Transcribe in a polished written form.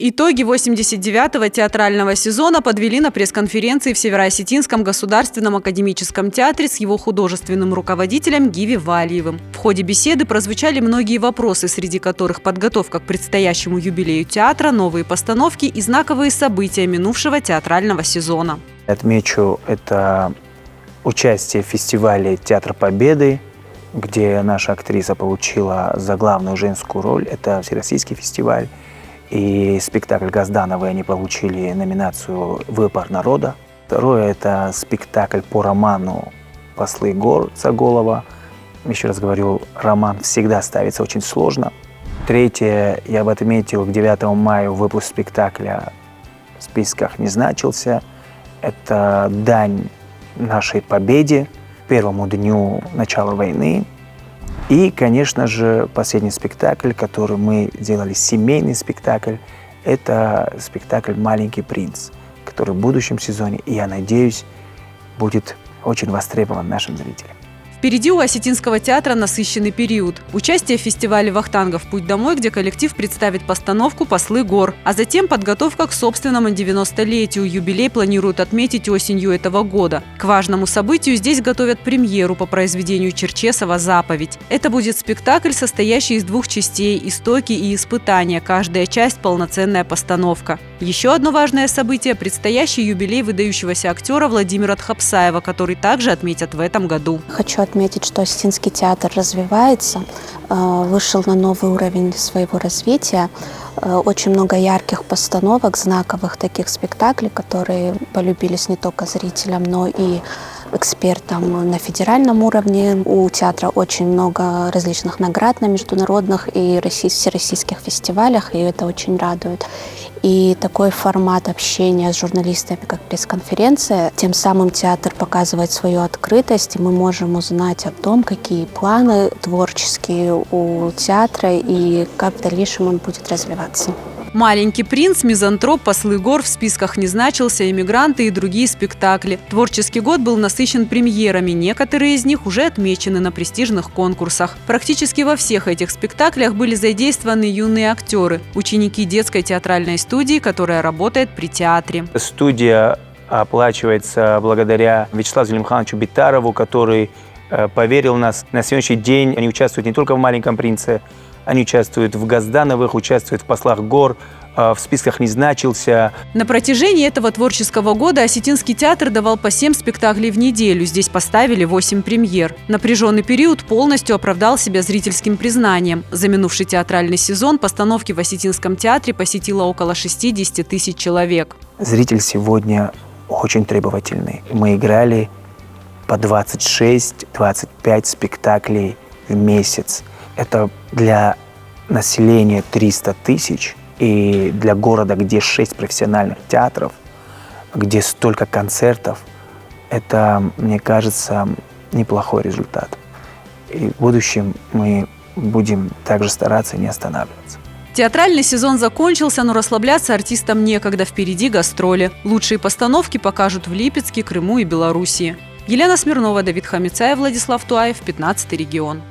Итоги 89-го театрального сезона подвели на пресс-конференции в Североосетинском государственном академическом театре с его художественным руководителем Гиви Валиевым. В ходе беседы прозвучали многие вопросы, среди которых подготовка к предстоящему юбилею театра, новые постановки и знаковые события минувшего театрального сезона. Отмечу это участие в фестивале «Театр Победы», где наша актриса получила за главную женскую роль. Это всероссийский фестиваль. И спектакль Газдановой они получили номинацию «Выбор народа». Второе – это спектакль по роману «Послы гор» Цаголова. Еще раз говорю, роман всегда ставится очень сложно. Третье, я бы отметил, к 9 мая выпуск спектакля в списках не значился. Это дань нашей победе, первому дню начала войны. И, конечно же, последний спектакль, который мы делали, семейный спектакль, это спектакль «Маленький принц», который в будущем сезоне, я надеюсь, будет очень востребован нашим зрителям. Впереди у Осетинского театра насыщенный период. Участие в фестивале «Вахтангов. Путь домой», где коллектив представит постановку «Послы гор», а затем подготовка к собственному 90-летию. Юбилей планируют отметить осенью этого года. К важному событию здесь готовят премьеру по произведению Черчесова «Заповедь». Это будет спектакль, состоящий из двух частей – «Истоки» и «Испытания». Каждая часть – полноценная постановка. Еще одно важное событие – предстоящий юбилей выдающегося актера Владимира Тхапсаева, который также отметят в этом году. Хочу отметить, что Осетинский театр развивается, вышел на новый уровень своего развития. Очень много ярких постановок, знаковых таких спектаклей, которые полюбились не только зрителям, но и экспертам на федеральном уровне. У театра очень много различных наград на международных и всероссийских фестивалях, и это очень радует. И такой формат общения с журналистами, как пресс-конференция, тем самым театр показывает свою открытость, и мы можем узнать о том, какие планы творческие у театра и как в дальнейшем он будет развиваться. «Маленький принц», «Мизантроп», «Послы гор» в списках не значился, «Эмигранты» и другие спектакли. Творческий год был насыщен премьерами, некоторые из них уже отмечены на престижных конкурсах. Практически во всех этих спектаклях были задействованы юные актеры, ученики детской театральной студии, которая работает при театре. Студия оплачивается благодаря Вячеславу Зелимхановичу Битарову, который поверил в нас. На сегодняшний день они участвуют не только в «Маленьком принце», они участвуют в Газдановых, участвуют в «Послах гор», в списках не значился. На протяжении этого творческого года Осетинский театр давал по 7 спектаклей в неделю. Здесь поставили 8 премьер. Напряженный период полностью оправдал себя зрительским признанием. За минувший театральный сезон постановки в Осетинском театре посетило около 60 тысяч человек. Зритель сегодня очень требовательный. Мы играли по 26-25 спектаклей в месяц. Это для населения 300 тысяч и для города, где 6 профессиональных театров, где столько концертов, это, мне кажется, неплохой результат. И в будущем мы будем также стараться не останавливаться. Театральный сезон закончился, но расслабляться артистам некогда. Впереди гастроли. Лучшие постановки покажут в Липецке, Крыму и Белоруссии. Елена Смирнова, Давид Хамицаев, Владислав Туаев, 15 регион.